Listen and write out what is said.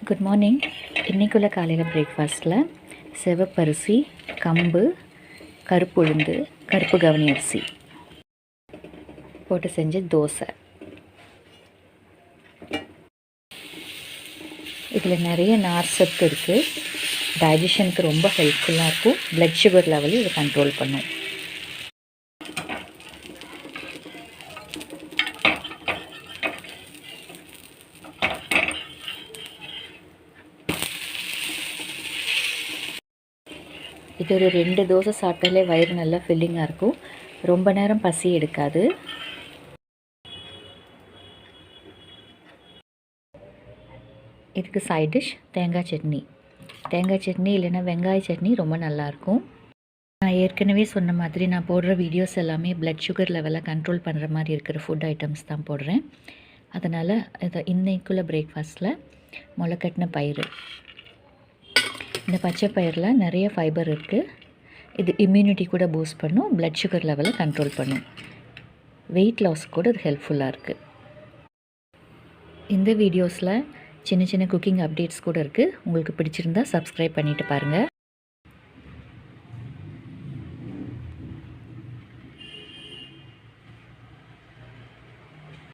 Good morning. இன்றைக்குள்ள காலையில் பிரேக்ஃபாஸ்ட்டில் சிவப்பரிசி, கம்பு, கருப்பு உளுந்து, கருப்பு கவனி அரிசி போட்டு செஞ்ச தோசை. இதில் நிறைய நார் சத்து இருக்குது. டைஜஷனுக்கு ரொம்ப ஹெல்ப்ஃபுல்லாக இருக்கும். ப்ளட் சுகர் லெவலையும் இதை கண்ட்ரோல் பண்ணும். இது ஒரு 2 தோசை சாப்பிட்டாலே வயிறு நல்லா ஃபில்லிங்காக இருக்கும். ரொம்ப நேரம் பசி எடுக்காது. இதுக்கு சைட் டிஷ் தேங்காய் சட்னி. தேங்காய் சட்னி இல்லைன்னா வெங்காய சட்னி ரொம்ப நல்லாயிருக்கும். நான் ஏற்கனவே சொன்ன மாதிரி நான் போடுற வீடியோஸ் எல்லாமே ப்ளட் சுகர் லெவலை கண்ட்ரோல் பண்ணுற மாதிரி இருக்கிற ஃபுட் ஐட்டம்ஸ் தான் போடுறேன். அதனால் இதை இன்றைக்குள்ள பிரேக்ஃபாஸ்ட்டில் முளைக்கட்டின பயிறு. இந்த பச்சை பயிரில் நிறைய ஃபைபர் இருக்குது. இது இம்யூனிட்டி கூட பூஸ்ட் பண்ணும். ப்ளட் சுகர் லெவலை கண்ட்ரோல் பண்ணும். வெயிட் லாஸ் கூட இது ஹெல்ப்ஃபுல்லாக இருக்குது. இந்த வீடியோஸில் சின்ன சின்ன குக்கிங் அப்டேட்ஸ் கூட இருக்குது. உங்களுக்கு பிடிச்சிருந்தா சப்ஸ்கிரைப் பண்ணிவிட்டு பாருங்கள்.